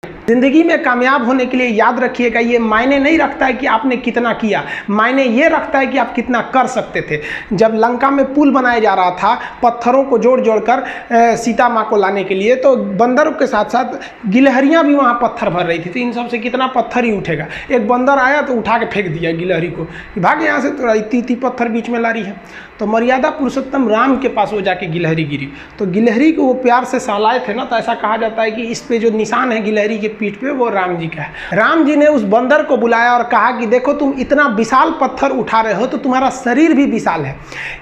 जिंदगी में कामयाब होने के लिए याद रखिएगा, ये मायने नहीं रखता है कि आपने कितना किया, मायने ये रखता है कि आप कितना कर सकते थे। जब लंका में पुल बनाया जा रहा था पत्थरों को जोड़ जोड़ कर सीता माँ को लाने के लिए, तो बंदरों के साथ साथ गिलहरियाँ भी वहाँ पत्थर भर रही थी। तो इन सब से कितना पत्थर ही उठेगा। एक बंदर आया तो उठा के फेंक दिया गिलहरी को, भाग यहाँ से, तो इतनी पत्थर बीच में ला रही है। तो मर्यादा पुरुषोत्तम राम के पास वो जाके गिलहरी गिरी, तो गिलहरी को वो प्यार से सहलाए थे ना, तो ऐसा कहा जाता है कि इस पे जो निशान है गिलहरी के पीठ पे, वो राम जी का है। राम जी ने उस बंदर को बुलाया और कहा कि देखो तुम इतना विशाल पत्थर उठा रहे हो तो तुम्हारा शरीर भी विशाल है,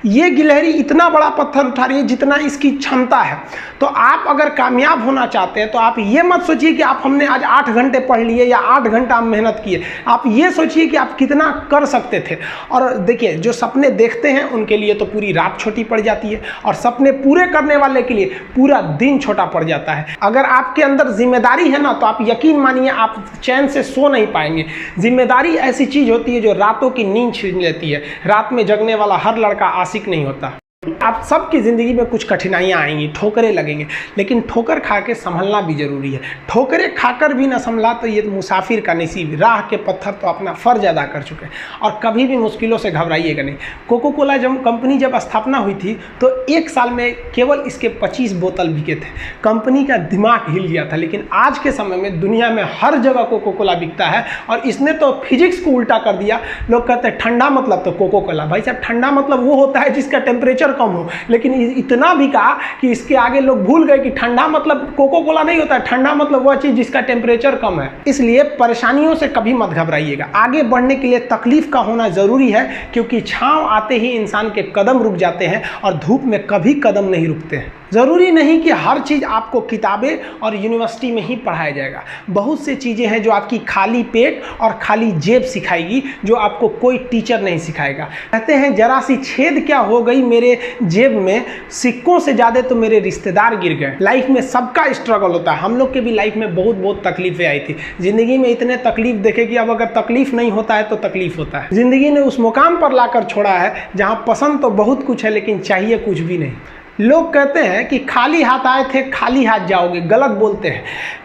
ये गिलहरी इतना बड़ा पत्थर उठा रही है जितना इसकी क्षमता है। तो आप अगर कामयाब होना चाहते हैं तो आप ये मत सोचिए कि आप हमने आज 8 घंटे पढ़ लिए या 8 घंटा मेहनत किए, आप ये सोचिए कि आप कितना कर सकते थे। और देखिए, जो सपने देखते हैं उनके लिए तो पूरी रात छोटी पड़ जाती है, और सपने पूरे करने वाले के लिए पूरा दिन छोटा पड़ जाता है। अगर आपके अंदर जिम्मेदारी है ना, तो आप यकीन मानिए आप चैन से सो नहीं पाएंगे। जिम्मेदारी ऐसी चीज होती है जो रातों की नींद छीन लेती है। रात में जगने वाला हर लड़का आशिक नहीं होता। आप सबकी ज़िंदगी में कुछ कठिनाइयाँ आएंगी, ठोकरें लगेंगे, लेकिन ठोकर खा के संभलना भी जरूरी है। ठोकरें खाकर भी ना संभला तो ये मुसाफिर का नसीब। राह के पत्थर तो अपना फर्ज अदा कर चुके हैं, और कभी भी मुश्किलों से घबराइएगा नहीं। कोको कोला कंपनी जब स्थापना हुई थी तो 1 साल में केवल इसके 25 बोतल बिके थे। कंपनी का दिमाग हिल गया था। लेकिन आज के समय में दुनिया में हर जगह कोको कोला बिकता है, और इसने तो फिजिक्स को उल्टा कर दिया। लोग कहते हैं ठंडा मतलब तो कोको कोला। भाई साहब, ठंडा मतलब वो होता है जिसका टेम्परेचर कम हो, लेकिन इतना भी कहा कि इसके आगे लोग भूल गए कि ठंडा मतलब कोको कोला नहीं होता है, ठंडा मतलब वह चीज जिसका टेम्परेचर कम है। इसलिए परेशानियों से कभी मत घबराइएगा। आगे बढ़ने के लिए तकलीफ का होना जरूरी है, क्योंकि छांव आते ही इंसान के कदम रुक जाते हैं और धूप में कभी कदम नहीं रुकते हैं। ज़रूरी नहीं कि हर चीज़ आपको किताबें और यूनिवर्सिटी में ही पढ़ाया जाएगा। बहुत सी चीज़ें हैं जो आपकी खाली पेट और खाली जेब सिखाएगी, जो आपको कोई टीचर नहीं सिखाएगा। कहते हैं जरा सी छेद क्या हो गई मेरे जेब में, सिक्कों से ज़्यादा तो मेरे रिश्तेदार गिर गए। लाइफ में सबका स्ट्रगल होता है। हम लोग के भी लाइफ में बहुत तकलीफें आई थी। ज़िंदगी में इतने तकलीफ देखे कि अब अगर तकलीफ नहीं होता है तो तकलीफ होता है। ज़िंदगी ने उस मुकाम पर लाकर छोड़ा है जहाँ पसंद तो बहुत कुछ है, लेकिन चाहिए कुछ भी नहीं। लोग कहते हैं कि खाली हाथ आए थे खाली हाथ जाओगे, गलत बोलते हैं।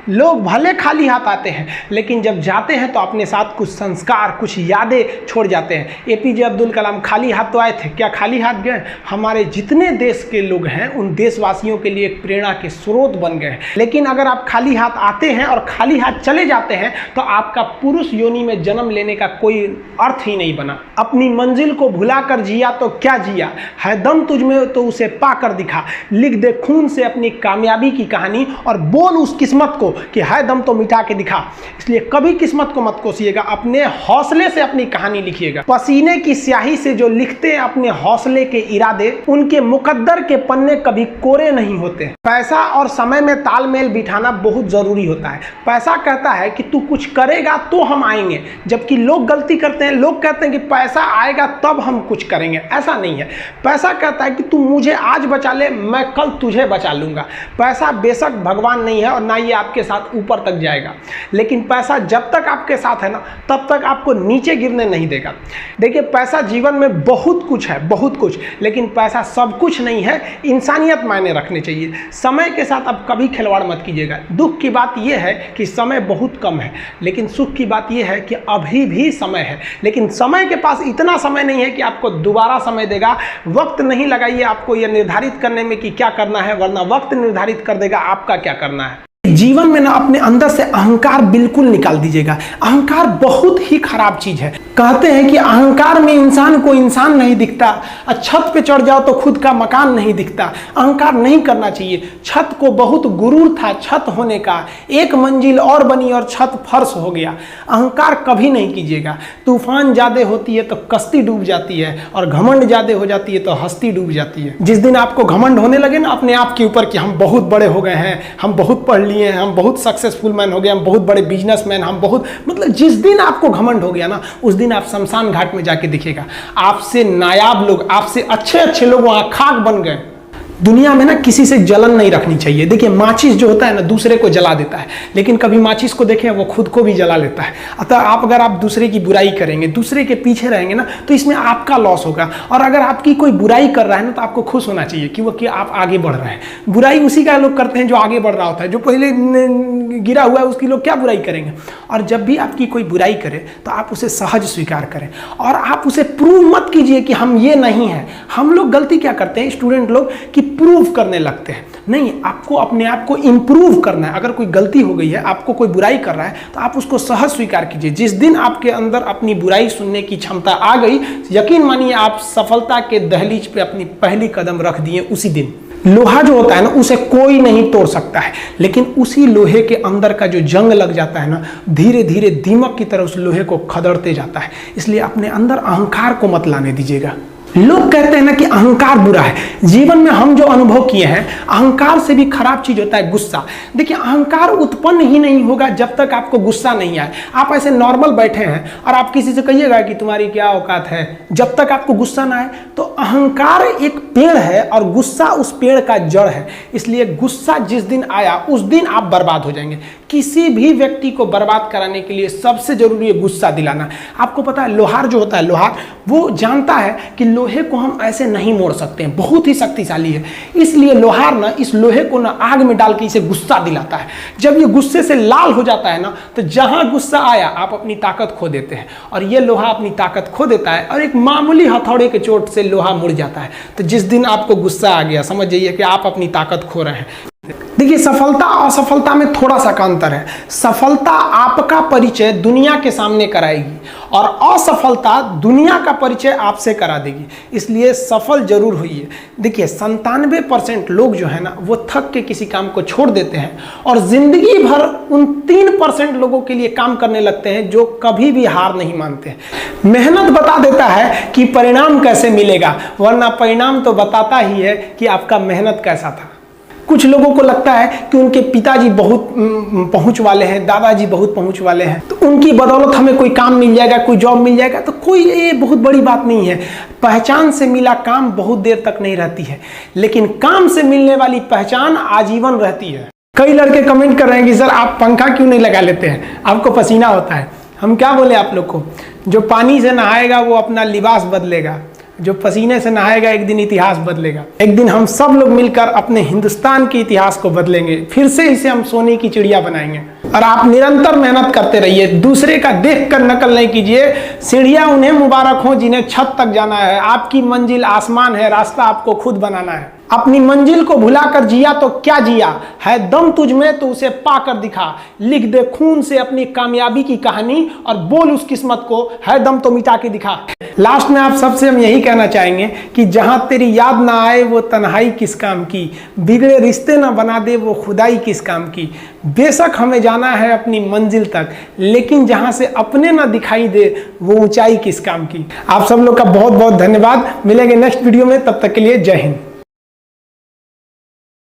लोग भले खाली हाथ आते हैं, लेकिन जब जाते हैं तो अपने साथ कुछ संस्कार, कुछ यादें छोड़ जाते हैं। एपीजे अब्दुल कलाम खाली हाथ तो आए थे, क्या खाली हाथ गए? हमारे जितने देश के लोग हैं उन देशवासियों के लिए एक प्रेरणा के स्रोत बन गए हैं। लेकिन अगर आप खाली हाथ आते हैं और खाली हाथ चले जाते हैं तो आपका पुरुष योनि में जन्म लेने का कोई अर्थ ही नहीं बना। अपनी मंजिल को भुलाकर जिया तो क्या जिया, है दम तुझ में तो उसे पाकर दिखा। लिख दे खून से अपनी कामयाबी की कहानी और बोल उस किस्मत को कि है दम तो मिटा के दिखा। इसलिए कभी किस्मत को मत कोसिएगा, अपने हौसले से अपनी कहानी लिखिएगा। पसीने की स्याही से जो लिखते हैं अपने हौसले के इरादे, उनके मुकद्दर के पन्ने कभी कोरे नहीं होते। पैसा और समय में तालमेल बिठाना बहुत जरूरी होता है। पैसा कहता है कि तू कुछ करेगा तो हम आएंगे, जबकि लोग गलती करते हैं। लोग कहते हैं कि पैसा आएगा तब हम कुछ करेंगे। ऐसा नहीं है। पैसा कहता है कि तू मुझे आज बचा ले, मैं कल तुझे बचा लूंगा। पैसा बेशक भगवान नहीं है और ना ये आपके साथ ऊपर तक जाएगा, लेकिन पैसा जब तक आपके साथ है ना, तब तक आपको नीचे गिरने नहीं देगा। देखिए, पैसा जीवन में बहुत कुछ है, बहुत कुछ, लेकिन पैसा सब कुछ नहीं है। इंसानियत मायने रखने चाहिए। समय के साथ आप कभी खिलवाड़ मत कीजिएगा। दुख की बात यह है कि समय बहुत कम है, लेकिन सुख की बात यह है कि अभी भी समय है। लेकिन समय के पास इतना समय नहीं है कि आपको दोबारा समय देगा। वक्त नहीं लगाइए आपको यह निर्धारित करने में कि क्या करना है, वरना वक्त निर्धारित कर देगा आपका क्या करना है। जीवन में ना अपने अंदर से अहंकार बिल्कुल निकाल दीजिएगा। अहंकार बहुत ही खराब चीज है। कहते हैं कि अहंकार में इंसान को इंसान नहीं दिखता, छत पे चढ़ जाओ तो खुद का मकान नहीं दिखता। अहंकार नहीं करना चाहिए। छत को बहुत गुरूर था छत होने का, एक मंजिल और बनी और छत फर्श हो गया। अहंकार कभी नहीं कीजिएगा। तूफान ज्यादा होती है तो कश्ती डूब जाती है, और घमंड ज्यादा हो जाती है तो हस्ती डूब जाती है। जिस दिन आपको घमंड होने लगे ना अपने आप के ऊपर कि हम बहुत बड़े हो गए हैं, हम बहुत पढ़ लिए हैं, हम बहुत सक्सेसफुल मैन हो गए, हम बहुत बड़े बिजनेसमैन, हम बहुत, मतलब जिस दिन आपको घमंड हो गया ना, उस दिन आप शमशान घाट में जाके दिखेगा आपसे नायाब लोग, आपसे अच्छे अच्छे लोग वहां खाक बन गए। दुनिया में ना किसी से जलन नहीं रखनी चाहिए। देखिए माचिस जो होता है ना दूसरे को जला देता है, लेकिन कभी माचिस को देखें वो खुद को भी जला लेता है। अतः अगर आप दूसरे की बुराई करेंगे, दूसरे के पीछे रहेंगे ना, तो इसमें आपका लॉस होगा। और अगर आपकी कोई बुराई कर रहा है ना तो आपको खुश होना चाहिए कि आप आगे बढ़ रहे हैं। बुराई उसी का लोग करते हैं जो आगे बढ़ रहा होता है, जो पहले गिरा हुआ है उसकी लोग क्या बुराई करेंगे। और जब भी आपकी कोई बुराई करे तो आप उसे सहज स्वीकार करें और आप उसे प्रूव मत कीजिए कि हम ये नहीं हैं। हम लोग गलती क्या करते हैं स्टूडेंट लोग कि प्रूव करने लगते हैं। नहीं, आपको अपने आप को इंप्रूव करना है। अगर कोई गलती हो गई है, आपको कोई बुराई कर रहा है, तो आप उसको सहज स्वीकार कीजिए। जिस दिन आपके अंदर अपनी बुराई सुनने की क्षमता आ गई, यकीन मानिए आप सफलता के दहलीज पे अपनी पहली कदम रख दिए उसी दिन। लोहा जो होता है ना उसे कोई नहीं तोड़ सकता है, लेकिन उसी लोहे के अंदर का जो जंग लग जाता है ना, धीरे धीरे दीमक की तरह उस लोहे को खदड़ते जाता है। इसलिए अपने अंदर अहंकार को मत लाने दीजिएगा। लोग कहते हैं ना कि अहंकार बुरा है। जीवन में हम जो अनुभव किए हैं, अहंकार से भी खराब चीज होता है गुस्सा। देखिए अहंकार उत्पन्न ही नहीं होगा जब तक आपको गुस्सा नहीं आए। आप ऐसे नॉर्मल बैठे हैं और आप किसी से कहिएगा कि तुम्हारी क्या औकात है, जब तक आपको गुस्सा ना आए। तो अहंकार एक पेड़ है और गुस्सा उस पेड़ का जड़ है। इसलिए गुस्सा जिस दिन आया उस दिन आप बर्बाद हो जाएंगे। किसी भी व्यक्ति को बर्बाद कराने के लिए सबसे जरूरी है गुस्सा दिलाना। आपको पता है लोहार जो होता है, लोहार वो जानता है कि लोहे को हम ऐसे नहीं मोड़ सकते हैं, बहुत ही शक्तिशाली है। इसलिए लोहार ना इस लोहे को ना आग में डाल के इसे गुस्सा दिलाता है। जब ये गुस्से से लाल हो जाता है ना, तो जहां गुस्सा आया आप अपनी ताकत खो देते हैं। और ये लोहा अपनी ताकत खो देता है और एक मामूली हथौड़े के चोट से लोहा मुड़ जाता है। तो जिस दिन आपको गुस्सा आ गया, समझ जाइए कि आप अपनी ताकत खो रहे हैं। देखिए सफलता और असफलता में थोड़ा सा का अंतर है। सफलता आपका परिचय दुनिया के सामने कराएगी और असफलता दुनिया का परिचय आपसे करा देगी। इसलिए सफल जरूर होइए। देखिए 97% लोग जो है ना वो थक के किसी काम को छोड़ देते हैं और जिंदगी भर उन 3% लोगों के लिए काम करने लगते हैं जो कभी भी हार नहीं मानते हैं। मेहनत बता देता है कि परिणाम कैसे मिलेगा, वरना परिणाम तो बताता ही है कि आपका मेहनत कैसा था। कुछ लोगों को लगता है कि उनके पिताजी बहुत पहुंच वाले हैं, दादाजी बहुत पहुंच वाले हैं, तो उनकी बदौलत हमें कोई काम मिल जाएगा, कोई जॉब मिल जाएगा। तो कोई ये बहुत बड़ी बात नहीं है। पहचान से मिला काम बहुत देर तक नहीं रहती है, लेकिन काम से मिलने वाली पहचान आजीवन रहती है। कई लड़के कमेंट कर रहे हैं कि सर आप पंखा क्यों नहीं लगा लेते हैं, आपको पसीना होता है। हम क्या बोले आप लोग को, जो पानी से नहाएगा वो अपना लिबास बदलेगा, जो पसीने से नहाएगा एक दिन इतिहास बदलेगा। एक दिन हम सब लोग मिलकर अपने हिंदुस्तान के इतिहास को बदलेंगे, फिर से इसे हम सोने की चिड़िया बनाएंगे। और आप निरंतर मेहनत करते रहिए, दूसरे का देखकर नकल नहीं कीजिए। सीढ़ियां उन्हें मुबारक हो जिन्हें छत तक जाना है। आपकी मंजिल आसमान है, रास्ता आपको खुद बनाना है। अपनी मंजिल को भुलाकर जिया तो क्या जिया है, दम तुझ में तो उसे पाकर दिखा। लिख दे खून से अपनी कामयाबी की कहानी और बोल उस किस्मत को, है दम तो मिटा के दिखा। लास्ट में आप सबसे हम यही कहना चाहेंगे कि जहां तेरी याद ना आए वो तन्हाई किस काम की, बिगड़े रिश्ते ना बना दे वो खुदाई किस काम की। बेशक हमें जाना है अपनी मंजिल तक, लेकिन जहां से अपने ना दिखाई दे वो ऊंचाई किस काम की। आप सब लोग का बहुत बहुत धन्यवाद। मिलेंगे नेक्स्ट वीडियो में, तब तक के लिए जय हिंद।